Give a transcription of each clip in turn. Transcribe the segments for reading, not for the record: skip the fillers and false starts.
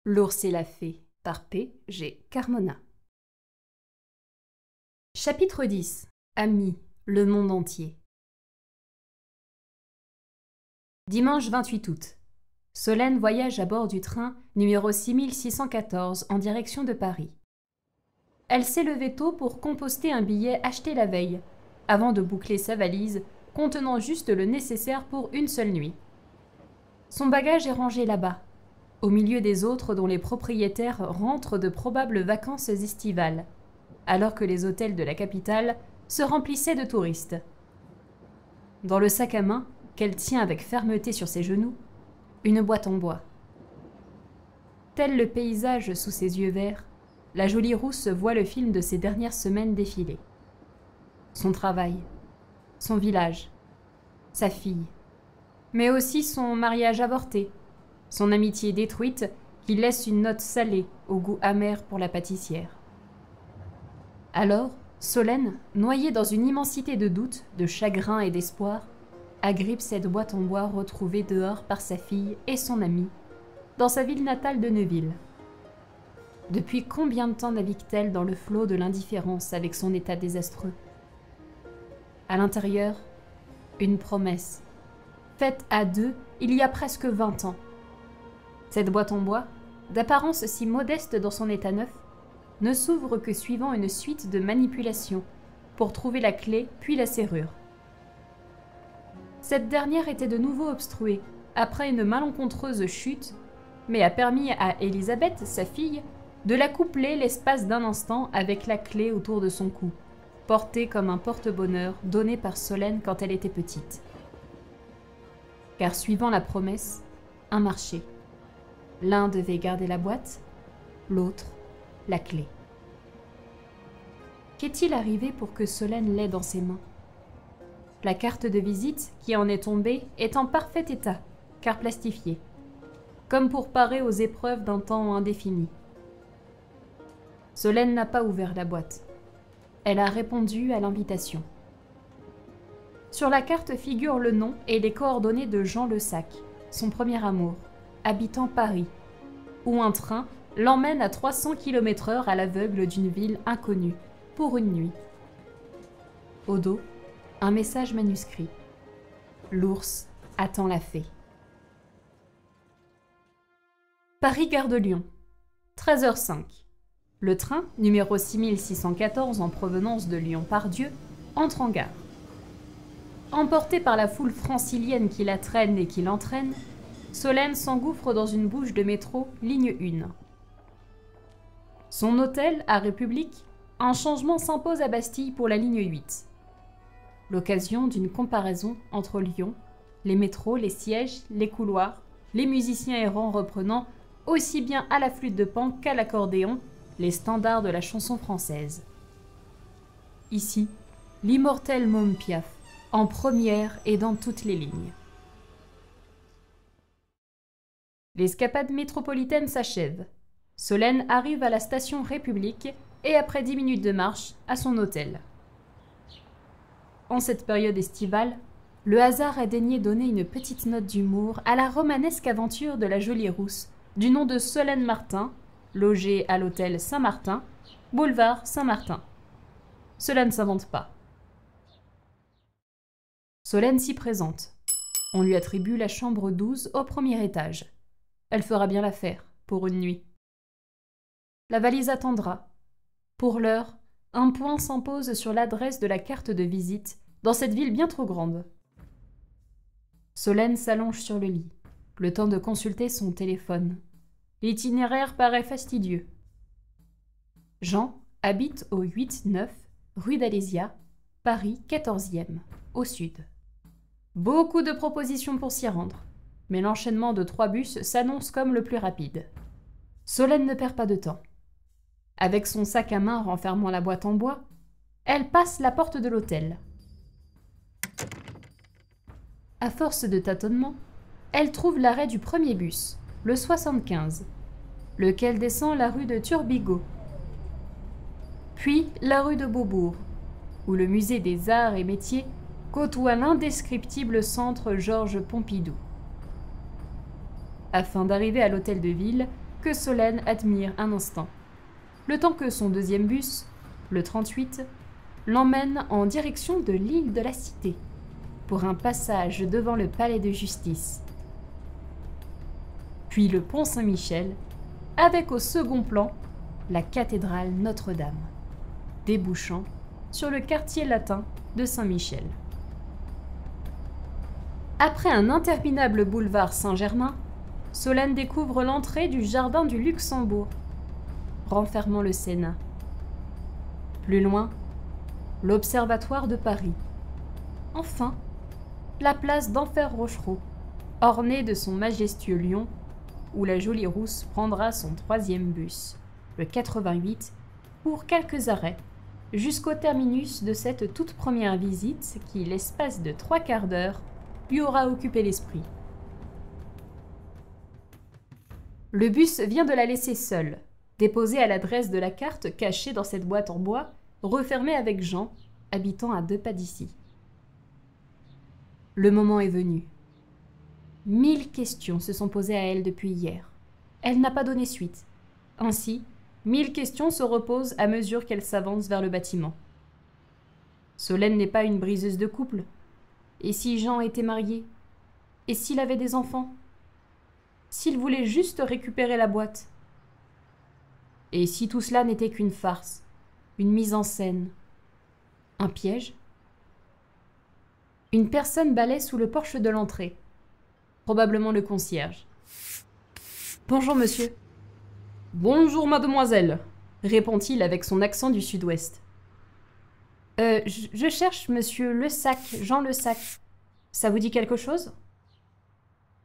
L'ours et la fée par P. G. Carmona. Chapitre 10. Amis, le monde entier. Dimanche 28 août. Solène voyage à bord du train numéro 6614 en direction de Paris. Elle s'est levée tôt pour composter un billet acheté la veille, avant de boucler sa valise contenant juste le nécessaire pour une seule nuit. Son bagage est rangé là-bas, au milieu des autres dont les propriétaires rentrent de probables vacances estivales, alors que les hôtels de la capitale se remplissaient de touristes. Dans le sac à main, qu'elle tient avec fermeté sur ses genoux, une boîte en bois. Tel le paysage sous ses yeux verts, la jolie rousse voit le film de ces dernières semaines défiler. Son travail, son village, sa fille, mais aussi son mariage avorté, son amitié détruite qui laisse une note salée au goût amer pour la pâtissière. Alors, Solène, noyée dans une immensité de doutes, de chagrin et d'espoir, agrippe cette boîte en bois retrouvée dehors par sa fille et son amie, dans sa ville natale de Neuville. Depuis combien de temps navigue-t-elle dans le flot de l'indifférence avec son état désastreux? À l'intérieur, une promesse, faite à deux il y a presque 20 ans. Cette boîte en bois, d'apparence si modeste dans son état neuf, ne s'ouvre que suivant une suite de manipulations pour trouver la clé puis la serrure. Cette dernière était de nouveau obstruée après une malencontreuse chute, mais a permis à Elisabeth, sa fille, de la coupler l'espace d'un instant avec la clé autour de son cou, portée comme un porte-bonheur donné par Solène quand elle était petite. Car suivant la promesse, un marché. L'un devait garder la boîte, l'autre la clé. Qu'est-il arrivé pour que Solène l'ait dans ses mains? La carte de visite qui en est tombée est en parfait état, car plastifiée, comme pour parer aux épreuves d'un temps indéfini. Solène n'a pas ouvert la boîte. Elle a répondu à l'invitation. Sur la carte figurent le nom et les coordonnées de Jean Le Sac, son premier amour, habitant Paris, où un train l'emmène à 300 km/h à l'aveugle d'une ville inconnue, pour une nuit. Au dos, un message manuscrit. L'ours attend la fée. Paris-Gare de Lyon, 13h05. Le train, numéro 6614 en provenance de Lyon-Pardieu, entre en gare. Emportée par la foule francilienne qui la traîne et qui l'entraîne, Solène s'engouffre dans une bouche de métro, ligne 1. Son hôtel, à République, un changement s'impose à Bastille pour la ligne 8. L'occasion d'une comparaison entre Lyon, les métros, les sièges, les couloirs, les musiciens errants reprenant, aussi bien à la flûte de Pan qu'à l'accordéon, les standards de la chanson française. Ici, l'immortel Môme Piaf, en première et dans toutes les lignes. L'escapade métropolitaine s'achève. Solène arrive à la station République et après 10 minutes de marche, à son hôtel. En cette période estivale, le hasard a daigné donner une petite note d'humour à la romanesque aventure de la jolie rousse, du nom de Solène Martin, logée à l'hôtel Saint-Martin, boulevard Saint-Martin. Cela ne s'invente pas. Solène s'y présente. On lui attribue la chambre 12 au premier étage. Elle fera bien l'affaire, pour une nuit. La valise attendra. Pour l'heure, un point s'impose sur l'adresse de la carte de visite, dans cette ville bien trop grande. Solène s'allonge sur le lit, le temps de consulter son téléphone. L'itinéraire paraît fastidieux. Jean habite au 8-9, rue d'Alésia, Paris 14e, au sud. Beaucoup de propositions pour s'y rendre, mais l'enchaînement de 3 bus s'annonce comme le plus rapide. Solène ne perd pas de temps. Avec son sac à main renfermant la boîte en bois, elle passe la porte de l'hôtel. À force de tâtonnements, elle trouve l'arrêt du premier bus, le 75, lequel descend la rue de Turbigo, puis la rue de Beaubourg, où le musée des Arts et Métiers côtoie l'indescriptible centre Georges Pompidou. Afin d'arriver à l'hôtel de ville, que Solène admire un instant, le temps que son deuxième bus, le 38, l'emmène en direction de l'île de la Cité, pour un passage devant le palais de justice. Puis le pont Saint-Michel, avec au second plan la cathédrale Notre-Dame, débouchant sur le quartier latin de Saint-Michel. Après un interminable boulevard Saint-Germain, Solène découvre l'entrée du jardin du Luxembourg, renfermant le Sénat. Plus loin, l'Observatoire de Paris. Enfin, la place d'Enfer-Rochereau, ornée de son majestueux lion, où la jolie rousse prendra son troisième bus, le 88, pour quelques arrêts, jusqu'au terminus de cette toute première visite qui, l'espace de 3/4 d'heure, lui aura occupé l'esprit. Le bus vient de la laisser seule, déposée à l'adresse de la carte cachée dans cette boîte en bois, refermée avec Jean, habitant à 2 pas d'ici. Le moment est venu. 1000 questions se sont posées à elle depuis hier. Elle n'a pas donné suite. Ainsi, 1000 questions se reposent à mesure qu'elle s'avance vers le bâtiment. Solène n'est pas une briseuse de couple. Et si Jean était marié? Et s'il avait des enfants? S'il voulait juste récupérer la boîte? Et si tout cela n'était qu'une farce, une mise en scène, un piège? Une personne balaie sous le porche de l'entrée. Probablement le concierge. « Bonjour, monsieur. »« Bonjour, mademoiselle, » répond-il avec son accent du sud-ouest. « Je cherche monsieur Le Sac, Jean Le Sac. Ça vous dit quelque chose ?»«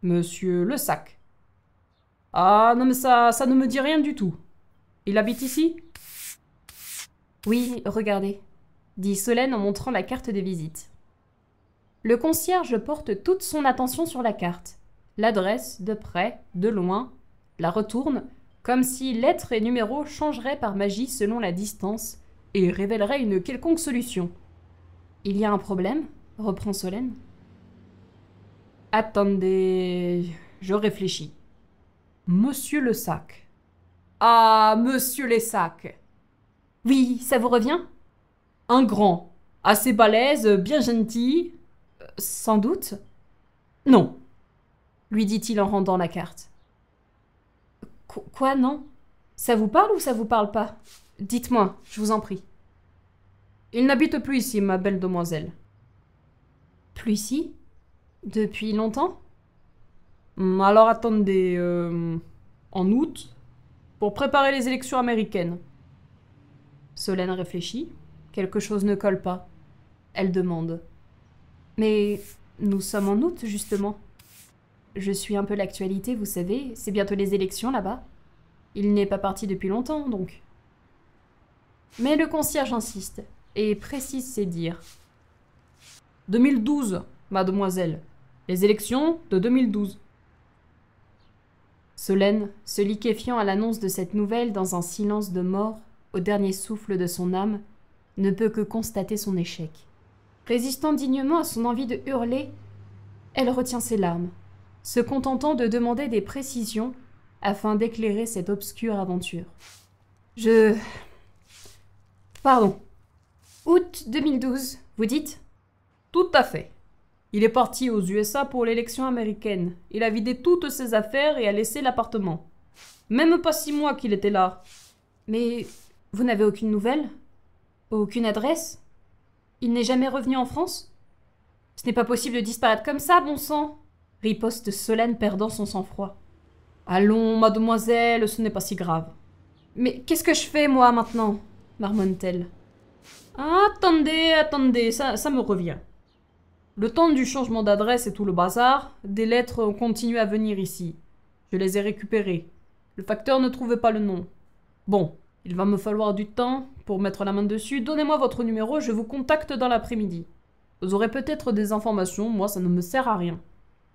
Monsieur Le Sac. Ah, non mais ça ne me dit rien du tout. Il habite ici ?»« Oui, regardez, » dit Solène en montrant la carte de visite. Le concierge porte toute son attention sur la carte, l'adresse de près, de loin, la retourne, comme si lettres et numéros changeraient par magie selon la distance et révéleraient une quelconque solution. « Il y a un problème ?» reprend Solène. « Attendez, je réfléchis. Monsieur Le Sac. Ah, monsieur Les Sacs. Oui, ça vous revient? Un grand, assez balèze, bien gentil. Sans doute. Non, lui dit-il en rendant la carte. Quoi, non? Ça vous parle ou ça vous parle pas? Dites-moi, je vous en prie. Il n'habite plus ici, ma belle demoiselle. Plus ici? Depuis longtemps? Alors attendez, en août, pour préparer les élections américaines. Solène réfléchit. Quelque chose ne colle pas. Elle demande. Mais nous sommes en août, justement. Je suis un peu l'actualité, vous savez, c'est bientôt les élections là-bas. Il n'est pas parti depuis longtemps, donc. Mais le concierge insiste et précise ses dires. 2012, mademoiselle. Les élections de 2012. Solène, se liquéfiant à l'annonce de cette nouvelle dans un silence de mort, au dernier souffle de son âme, ne peut que constater son échec. Résistant dignement à son envie de hurler, elle retient ses larmes, se contentant de demander des précisions afin d'éclairer cette obscure aventure. Pardon. Août 2012, vous dites? Tout à fait. Il est parti aux USA pour l'élection américaine. Il a vidé toutes ses affaires et a laissé l'appartement. Même pas 6 mois qu'il était là. Mais vous n'avez aucune nouvelle? Aucune adresse? Il n'est jamais revenu en France? Ce n'est pas possible de disparaître comme ça, bon sang! Riposte Solène, perdant son sang-froid. Allons, mademoiselle, ce n'est pas si grave. Mais qu'est-ce que je fais, moi, maintenant? Marmonne-t-elle. Attendez, ça me revient. Le temps du changement d'adresse et tout le bazar, des lettres ont continué à venir ici. Je les ai récupérées. Le facteur ne trouvait pas le nom. Bon, il va me falloir du temps pour mettre la main dessus. Donnez-moi votre numéro, je vous contacte dans l'après-midi. Vous aurez peut-être des informations, moi ça ne me sert à rien.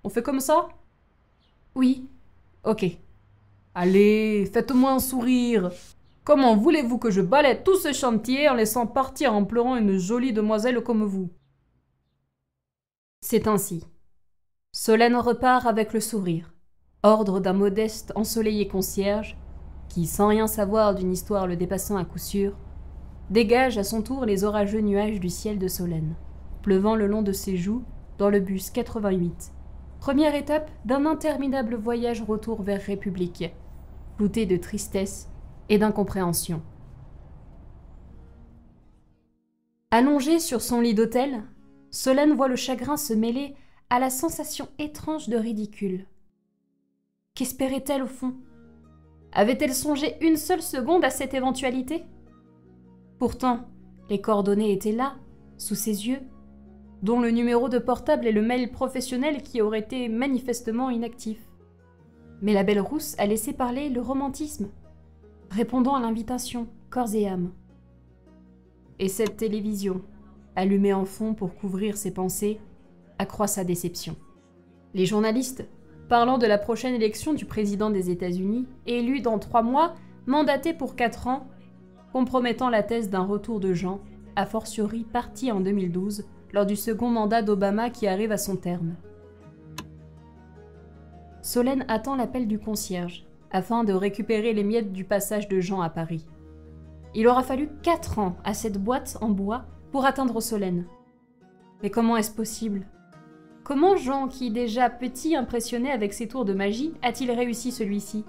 On fait comme ça? Oui. Ok. Allez, faites-moi un sourire. Comment voulez-vous que je balaie tout ce chantier en laissant partir en pleurant une jolie demoiselle comme vous? C'est ainsi. Solène repart avec le sourire, Ordre d'un modeste, ensoleillé concierge, qui, sans rien savoir d'une histoire le dépassant à coup sûr, dégage à son tour les orageux nuages du ciel de Solesnes, pleuvant le long de ses joues dans le bus 88, première étape d'un interminable voyage retour vers République, clouté de tristesse et d'incompréhension. Allongée sur son lit d'hôtel, Solène voit le chagrin se mêler à la sensation étrange de ridicule. Qu'espérait-elle au fond? Avait-elle songé une seule seconde à cette éventualité? Pourtant, les coordonnées étaient là, sous ses yeux, dont le numéro de portable et le mail professionnel qui aurait été manifestement inactif. Mais la belle rousse a laissé parler le romantisme, répondant à l'invitation, corps et âme. Et cette télévision, allumée en fond pour couvrir ses pensées, accroît sa déception. Les journalistes, parlant de la prochaine élection du président des États-Unis, élu dans 3 mois, mandaté pour 4 ans, compromettant la thèse d'un retour de Jean, a fortiori parti en 2012, lors du second mandat d'Obama qui arrive à son terme. Solène attend l'appel du concierge, afin de récupérer les miettes du passage de Jean à Paris. Il aura fallu 4 ans à cette boîte en bois pour atteindre Solène. Mais comment est-ce possible? Comment Jean, qui déjà petit impressionné avec ses tours de magie, a-t-il réussi celui-ci?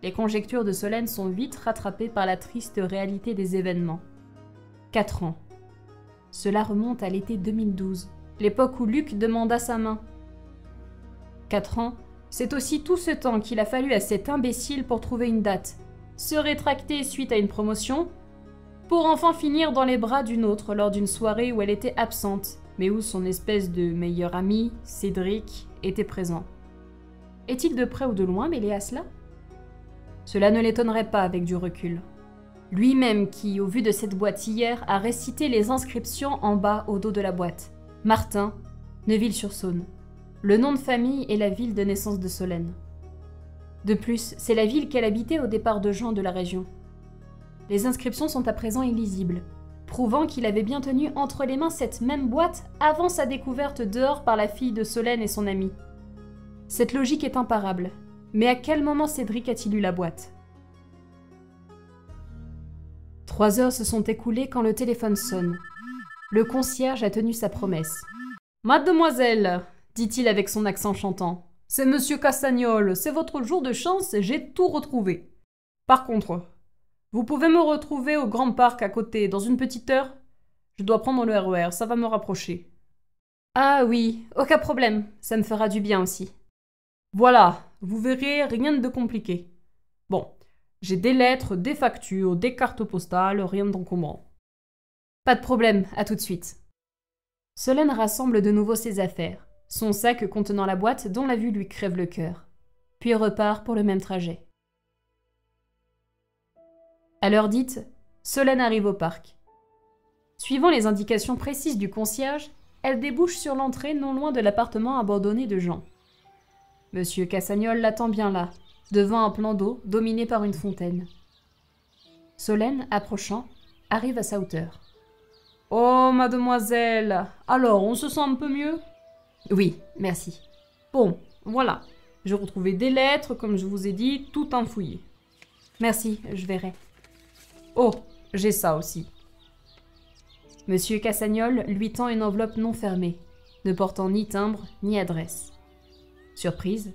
Les conjectures de Solène sont vite rattrapées par la triste réalité des événements. 4 ans. Cela remonte à l'été 2012, l'époque où Luc demanda sa main. 4 ans, c'est aussi tout ce temps qu'il a fallu à cet imbécile pour trouver une date, se rétracter suite à une promotion, pour enfin finir dans les bras d'une autre lors d'une soirée où elle était absente, mais où son espèce de meilleur ami, Cédric, était présent. Est-il de près ou de loin mêlé à cela? Cela ne l'étonnerait pas avec du recul. Lui-même qui, au vu de cette boîte hier, a récité les inscriptions en bas au dos de la boîte. Martin, Neuville-sur-Saône. Le nom de famille et la ville de naissance de Solène. De plus, c'est la ville qu'elle habitait au départ de Jean de la région. Les inscriptions sont à présent illisibles, prouvant qu'il avait bien tenu entre les mains cette même boîte avant sa découverte dehors par la fille de Solène et son ami. Cette logique est imparable. Mais à quel moment Cédric a-t-il eu la boîte? 3 heures se sont écoulées quand le téléphone sonne. Le concierge a tenu sa promesse. « Mademoiselle !» dit-il avec son accent chantant. « C'est Monsieur Castagnol, c'est votre jour de chance, j'ai tout retrouvé. Par contre, vous pouvez me retrouver au Grand Parc à côté, dans une petite heure? Je dois prendre le RER, ça va me rapprocher. »« Ah oui, aucun problème, ça me fera du bien aussi. » Voilà, vous verrez, rien de compliqué. Bon, j'ai des lettres, des factures, des cartes postales, rien d'encombrant. Pas de problème, à tout de suite. Solène rassemble de nouveau ses affaires, son sac contenant la boîte dont la vue lui crève le cœur, puis repart pour le même trajet. À l'heure dite, Solène arrive au parc. Suivant les indications précises du concierge, elle débouche sur l'entrée non loin de l'appartement abandonné de Jean. Monsieur Castagnol l'attend bien là, devant un plan d'eau dominé par une fontaine. Solène, approchant, arrive à sa hauteur. « Oh, mademoiselle, alors on se sent un peu mieux ?»« Oui, merci. Bon, voilà, j'ai retrouvé des lettres, comme je vous ai dit, tout enfouillé. »« Merci, je verrai. »« Oh, j'ai ça aussi. » Monsieur Castagnol lui tend une enveloppe non fermée, ne portant ni timbre ni adresse. Surprise,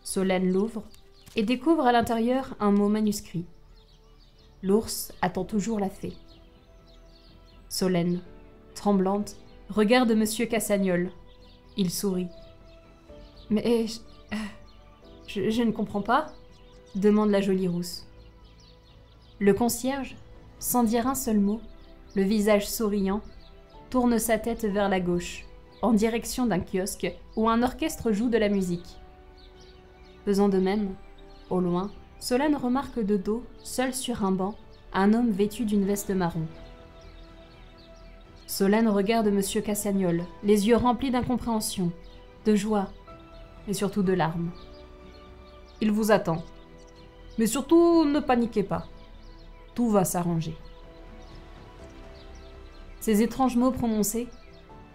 Solène l'ouvre et découvre à l'intérieur un mot manuscrit. L'ours attend toujours la fée. Solène, tremblante, regarde Monsieur Castagnol. Il sourit. « Mais je ne comprends pas ?» demande la jolie rousse. Le concierge, sans dire un seul mot, le visage souriant, tourne sa tête vers la gauche, en direction d'un kiosque où un orchestre joue de la musique. Faisant de même, au loin, Solène remarque de dos, seul sur un banc, un homme vêtu d'une veste marron. Solène regarde Monsieur Castagnol, les yeux remplis d'incompréhension, de joie, et surtout de larmes. Il vous attend. Mais surtout, ne paniquez pas. Tout va s'arranger. Ces étranges mots prononcés,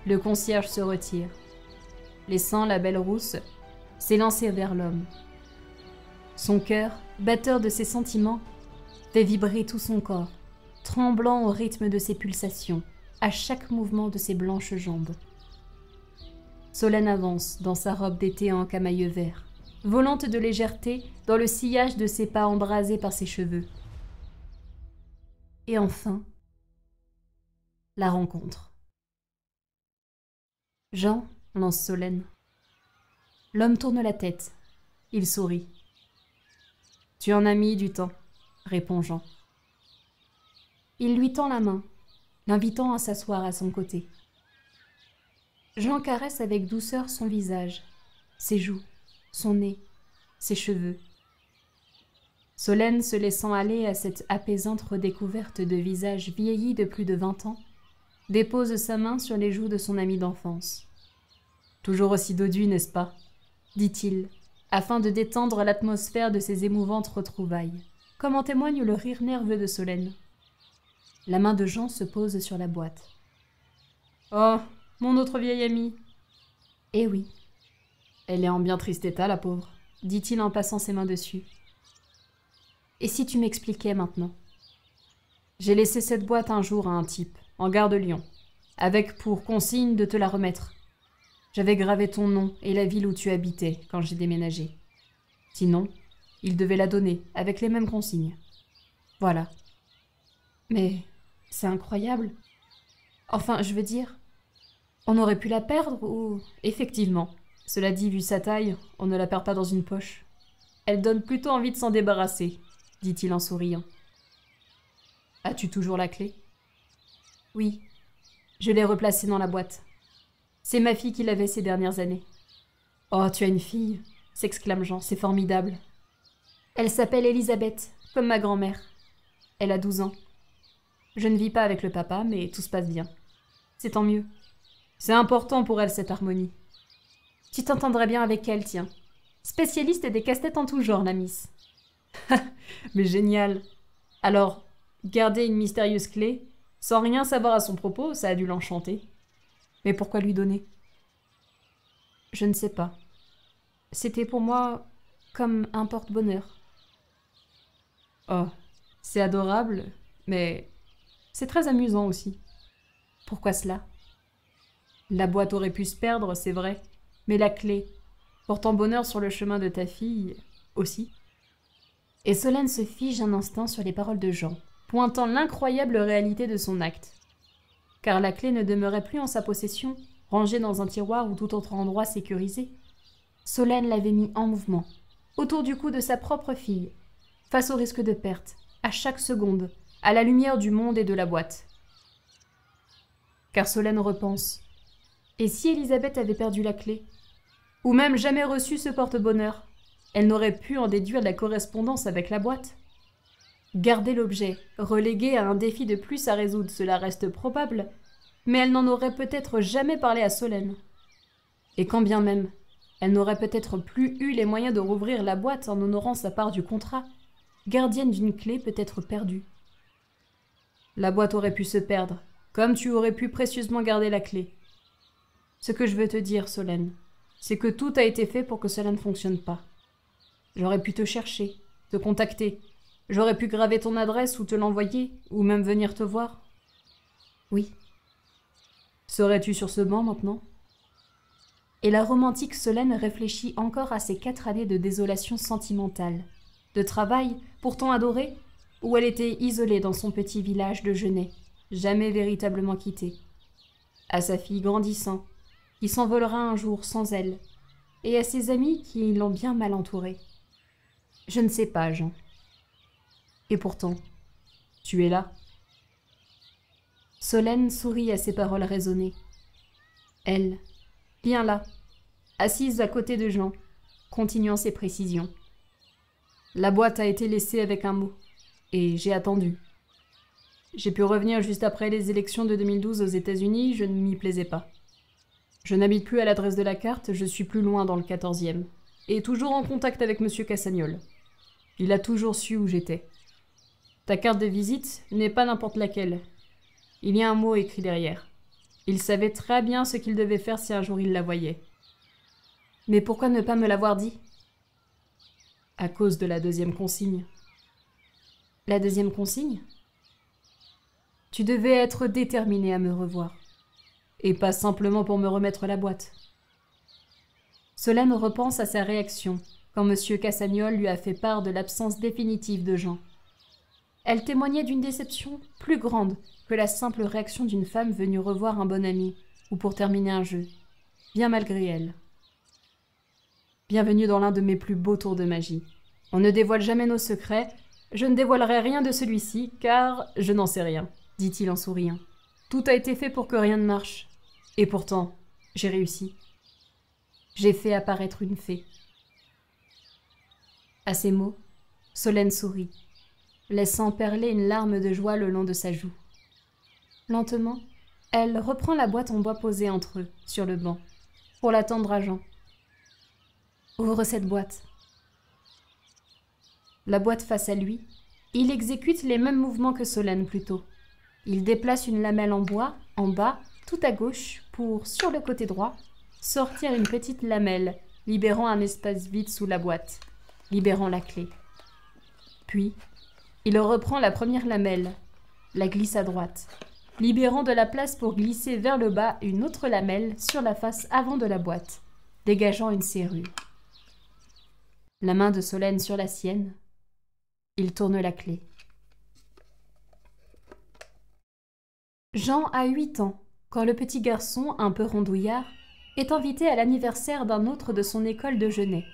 le concierge se retire, laissant la belle rousse s'élancer vers l'homme. Son cœur, batteur de ses sentiments, fait vibrer tout son corps, tremblant au rythme de ses pulsations, à chaque mouvement de ses blanches jambes. Solène avance dans sa robe d'été en camailleux vert, volante de légèreté dans le sillage de ses pas embrasés par ses cheveux. Et enfin, la rencontre. « Jean » lance Solène. L'homme tourne la tête. Il sourit. « Tu en as mis du temps », répond Jean. Il lui tend la main, l'invitant à s'asseoir à son côté. Jean caresse avec douceur son visage, ses joues, son nez, ses cheveux. Solène, se laissant aller à cette apaisante redécouverte de visage vieilli de plus de 20 ans, dépose sa main sur les joues de son ami d'enfance. « Toujours aussi dodu, n'est-ce pas ?» dit-il, afin de détendre l'atmosphère de ces émouvantes retrouvailles, comme en témoigne le rire nerveux de Solène. La main de Jean se pose sur la boîte. « Oh, mon autre vieille amie !»« Eh oui. »« Elle est en bien triste état, la pauvre, » dit-il en passant ses mains dessus. « Et si tu m'expliquais maintenant ?»« J'ai laissé cette boîte un jour à un type, en gare de Lyon, avec pour consigne de te la remettre. J'avais gravé ton nom et la ville où tu habitais quand j'ai déménagé. Sinon, il devait la donner, avec les mêmes consignes. Voilà. Mais c'est incroyable. Enfin, je veux dire, on aurait pu la perdre ou... Effectivement, cela dit, vu sa taille, on ne la perd pas dans une poche. Elle donne plutôt envie de s'en débarrasser, dit-il en souriant. As-tu toujours la clé ? Oui, je l'ai replacée dans la boîte. C'est ma fille qui l'avait ces dernières années. Oh, tu as une fille, s'exclame Jean, c'est formidable. Elle s'appelle Elisabeth, comme ma grand-mère. Elle a 12 ans. Je ne vis pas avec le papa, mais tout se passe bien. C'est tant mieux. C'est important pour elle, cette harmonie. Tu t'entendrais bien avec elle, tiens. Spécialiste des casse-têtes en tout genre, la miss. Mais génial. Alors, garder une mystérieuse clé, sans rien savoir à son propos, ça a dû l'enchanter. Mais pourquoi lui donner ? Je ne sais pas. C'était pour moi comme un porte-bonheur. Oh, c'est adorable, mais c'est très amusant aussi. Pourquoi cela ? La boîte aurait pu se perdre, c'est vrai, mais la clé, portant bonheur sur le chemin de ta fille, aussi. Et Solène se fige un instant sur les paroles de Jean, pointant l'incroyable réalité de son acte. Car la clé ne demeurait plus en sa possession, rangée dans un tiroir ou tout autre endroit sécurisé. Solène l'avait mis en mouvement, autour du cou de sa propre fille, face au risque de perte, à chaque seconde, à la lumière du monde et de la boîte. Car Solène repense. Et si Elisabeth avait perdu la clé, ou même jamais reçu ce porte-bonheur, elle n'aurait pu en déduire la correspondance avec la boîte. Garder l'objet, relégué à un défi de plus à résoudre, cela reste probable, mais elle n'en aurait peut-être jamais parlé à Solène. Et quand bien même, elle n'aurait peut-être plus eu les moyens de rouvrir la boîte en honorant sa part du contrat, gardienne d'une clé peut-être perdue. La boîte aurait pu se perdre, comme tu aurais pu précieusement garder la clé. Ce que je veux te dire, Solène, c'est que tout a été fait pour que cela ne fonctionne pas. J'aurais pu te chercher, te contacter. J'aurais pu graver ton adresse ou te l'envoyer, ou même venir te voir. Oui. Serais-tu sur ce banc maintenant ? Et la romantique Solène réfléchit encore à ces 4 années de désolation sentimentale, de travail, pourtant adoré, où elle était isolée dans son petit village de Genêt, jamais véritablement quittée. À sa fille grandissant, qui s'envolera un jour sans elle, et à ses amis qui l'ont bien mal entourée. Je ne sais pas, Jean. Et pourtant, tu es là. Solène sourit à ces paroles raisonnées. Elle, bien là, assise à côté de Jean, continuant ses précisions. La boîte a été laissée avec un mot, et j'ai attendu. J'ai pu revenir juste après les élections de 2012 aux États-Unis, je ne m'y plaisais pas. Je n'habite plus à l'adresse de la carte, je suis plus loin dans le 14e, et toujours en contact avec M. Cassagnol. Il a toujours su où j'étais. Ta carte de visite n'est pas n'importe laquelle. Il y a un mot écrit derrière. Il savait très bien ce qu'il devait faire si un jour il la voyait. Mais pourquoi ne pas me l'avoir dit? À cause de la deuxième consigne. La deuxième consigne? Tu devais être déterminé à me revoir. Et pas simplement pour me remettre la boîte. Solène repense à sa réaction quand M. Cassagnol lui a fait part de l'absence définitive de Jean. Elle témoignait d'une déception plus grande que la simple réaction d'une femme venue revoir un bon ami ou pour terminer un jeu, bien malgré elle. Bienvenue dans l'un de mes plus beaux tours de magie. On ne dévoile jamais nos secrets, je ne dévoilerai rien de celui-ci, car je n'en sais rien, dit-il en souriant. Tout a été fait pour que rien ne marche. Et pourtant, j'ai réussi. J'ai fait apparaître une fée. À ces mots, Solène sourit, laissant perler une larme de joie le long de sa joue. Lentement, elle reprend la boîte en bois posée entre eux, sur le banc, pour la tendre à Jean. Ouvre cette boîte. La boîte face à lui, il exécute les mêmes mouvements que Solène plus tôt. Il déplace une lamelle en bois, en bas, tout à gauche, pour, sur le côté droit, sortir une petite lamelle, libérant un espace vide sous la boîte, libérant la clé. Puis, il reprend la première lamelle, la glisse à droite, libérant de la place pour glisser vers le bas une autre lamelle sur la face avant de la boîte, dégageant une serrure. La main de Solène sur la sienne, il tourne la clé. Jean a 8 ans, quand le petit garçon, un peu rondouillard, est invité à l'anniversaire d'un autre de son école de Genêt.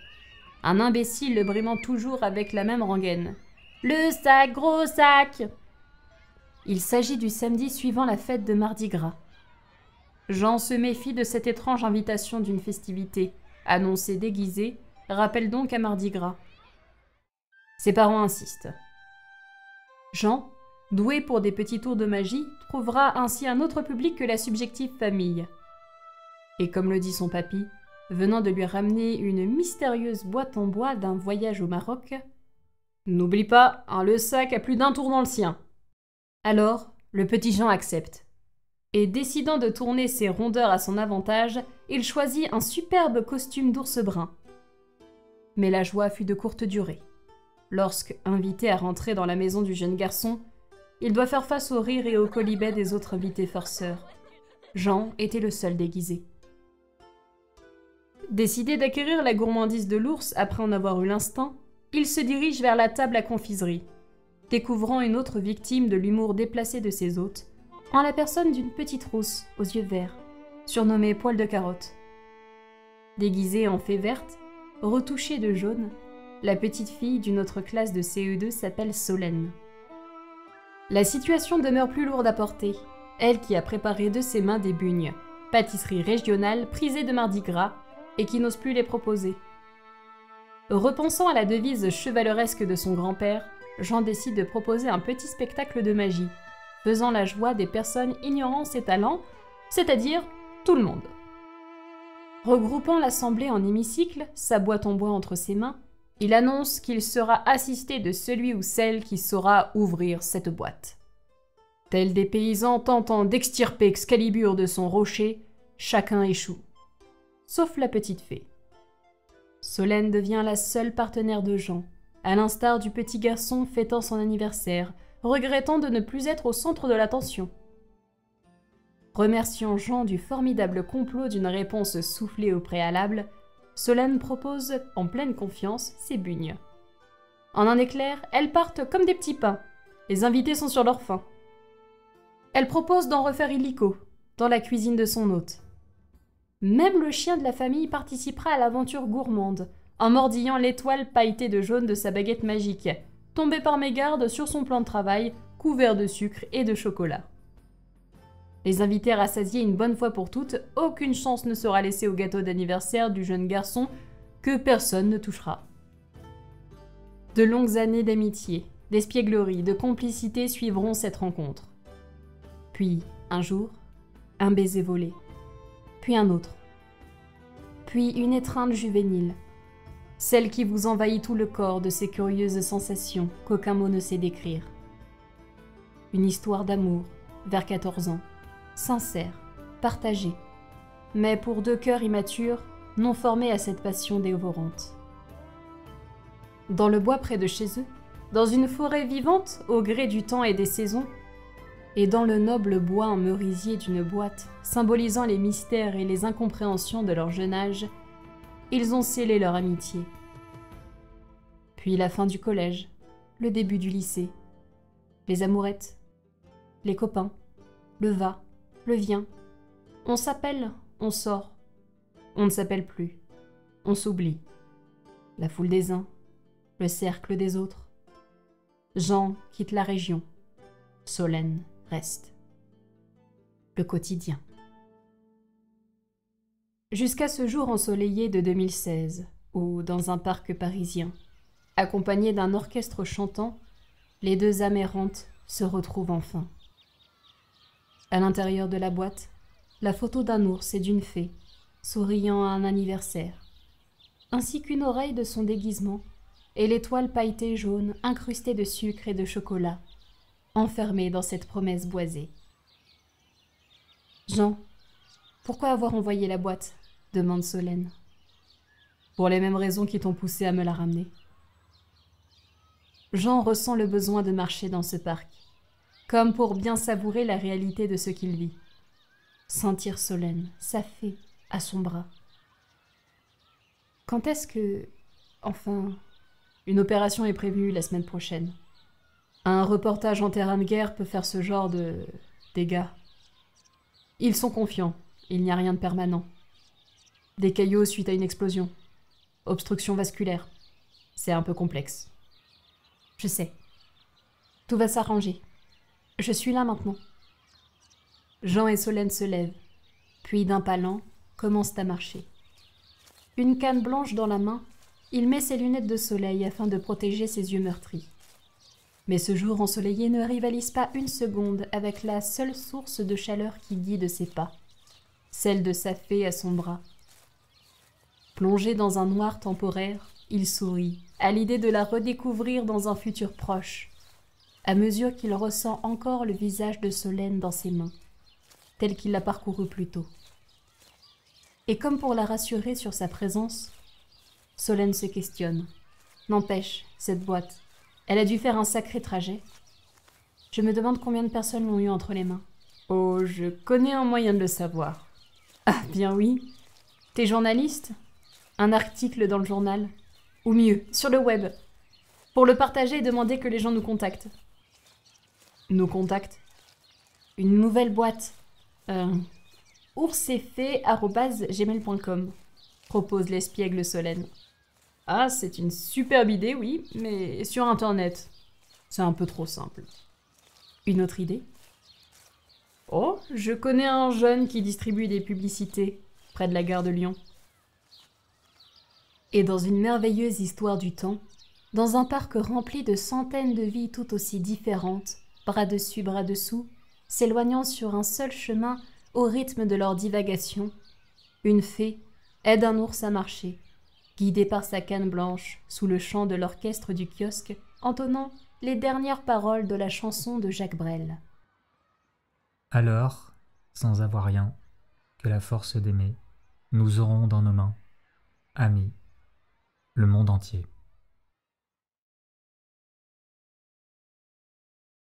Un imbécile le brimant toujours avec la même rengaine. « Le sac, gros sac !» Il s'agit du samedi suivant la fête de Mardi Gras. Jean se méfie de cette étrange invitation d'une festivité, annoncée déguisée, rappelle donc à Mardi Gras. Ses parents insistent. Jean, doué pour des petits tours de magie, trouvera ainsi un autre public que la subjective famille. Et comme le dit son papy, venant de lui ramener une mystérieuse boîte en bois d'un voyage au Maroc, « N'oublie pas, le sac a plus d'un tour dans le sien. » Alors, le petit Jean accepte. Et décidant de tourner ses rondeurs à son avantage, il choisit un superbe costume d'ours brun. Mais la joie fut de courte durée. Lorsque, invité à rentrer dans la maison du jeune garçon, il doit faire face au rire et au quolibet des autres invités farceurs. Jean était le seul déguisé. Décidé d'acquérir la gourmandise de l'ours après en avoir eu l'instinct, il se dirige vers la table à confiserie, découvrant une autre victime de l'humour déplacé de ses hôtes, en la personne d'une petite rousse aux yeux verts, surnommée Poil de Carotte. Déguisée en fée verte, retouchée de jaune, la petite fille d'une autre classe de CE2 s'appelle Solène. La situation demeure plus lourde à porter, elle qui a préparé de ses mains des bugnes, pâtisserie régionale prisée de Mardi Gras, et qui n'ose plus les proposer. Repensant à la devise chevaleresque de son grand-père, Jean décide de proposer un petit spectacle de magie, faisant la joie des personnes ignorant ses talents, c'est-à-dire tout le monde. Regroupant l'assemblée en hémicycle, sa boîte en bois entre ses mains, il annonce qu'il sera assisté de celui ou celle qui saura ouvrir cette boîte. Tels des paysans tentant d'extirper Excalibur de son rocher, chacun échoue. Sauf la petite fée. Solène devient la seule partenaire de Jean, à l'instar du petit garçon fêtant son anniversaire, regrettant de ne plus être au centre de l'attention. Remerciant Jean du formidable complot d'une réponse soufflée au préalable, Solène propose, en pleine confiance, ses bugnes. En un éclair, elles partent comme des petits pains. Les invités sont sur leur faim. Elle propose d'en refaire illico, dans la cuisine de son hôte. Même le chien de la famille participera à l'aventure gourmande, en mordillant l'étoile pailletée de jaune de sa baguette magique, tombée par mégarde sur son plan de travail, couvert de sucre et de chocolat. Les invités rassasiés une bonne fois pour toutes, aucune chance ne sera laissée au gâteau d'anniversaire du jeune garçon que personne ne touchera. De longues années d'amitié, d'espièglerie, de complicité suivront cette rencontre. Puis, un jour, un baiser volé. Puis un autre. Puis une étreinte juvénile. Celle qui vous envahit tout le corps de ces curieuses sensations qu'aucun mot ne sait décrire. Une histoire d'amour, vers 14 ans. Sincère, partagée, mais pour deux cœurs immatures, non formés à cette passion dévorante. Dans le bois près de chez eux, dans une forêt vivante au gré du temps et des saisons, et dans le noble bois en merisier d'une boîte, symbolisant les mystères et les incompréhensions de leur jeune âge, ils ont scellé leur amitié. Puis la fin du collège, le début du lycée, les amourettes, les copains, le va, le vient. On s'appelle, on sort. On ne s'appelle plus. On s'oublie. La foule des uns, le cercle des autres. Jean quitte la région. Solène reste. Le quotidien. Jusqu'à ce jour ensoleillé de 2016, où, dans un parc parisien, accompagnés d'un orchestre chantant, les deux âmes errantes se retrouvent enfin. À l'intérieur de la boîte, la photo d'un ours et d'une fée, souriant à un anniversaire, ainsi qu'une oreille de son déguisement, et l'étoile pailletée jaune incrustée de sucre et de chocolat, enfermée dans cette promesse boisée. « Jean, pourquoi avoir envoyé la boîte ?» demande Solène. « Pour les mêmes raisons qui t'ont poussé à me la ramener. » Jean ressent le besoin de marcher dans ce parc, comme pour bien savourer la réalité de ce qu'il vit. Sentir Solène, sa fée, à son bras. Quand est-ce que... Enfin, une opération est prévue la semaine prochaine. Un reportage en terrain de guerre peut faire ce genre de dégâts. Ils sont confiants, il n'y a rien de permanent. Des caillots suite à une explosion. Obstruction vasculaire. C'est un peu complexe. Je sais. Tout va s'arranger. Je suis là maintenant. Jean et Solène se lèvent, puis d'un pas lent, commencent à marcher. Une canne blanche dans la main, il met ses lunettes de soleil afin de protéger ses yeux meurtris. Mais ce jour ensoleillé ne rivalise pas une seconde avec la seule source de chaleur qui guide ses pas, celle de sa fée à son bras. Plongé dans un noir temporaire, il sourit, à l'idée de la redécouvrir dans un futur proche, à mesure qu'il ressent encore le visage de Solène dans ses mains, tel qu'il l'a parcouru plus tôt. Et comme pour la rassurer sur sa présence, Solène se questionne. N'empêche, cette boîte, elle a dû faire un sacré trajet. Je me demande combien de personnes l'ont eu entre les mains. Oh, je connais un moyen de le savoir. Ah, bien oui. T'es journaliste ? Un article dans le journal ? Ou mieux, sur le web. Pour le partager et demander que les gens nous contactent. Nous contactent ? Une nouvelle boîte. oursefait@gmail.com, propose l'espiègle Solène. Ah, c'est une superbe idée, oui, mais sur Internet. C'est un peu trop simple. Une autre idée ? Oh, je connais un jeune qui distribue des publicités près de la gare de Lyon. Et dans une merveilleuse histoire du temps, dans un parc rempli de centaines de vies tout aussi différentes, bras dessus, bras dessous, s'éloignant sur un seul chemin au rythme de leur divagation, une fée aide un ours à marcher, guidé par sa canne blanche sous le chant de l'orchestre du kiosque, entonnant les dernières paroles de la chanson de Jacques Brel. Alors, sans avoir rien, que la force d'aimer, nous aurons dans nos mains, amis, le monde entier.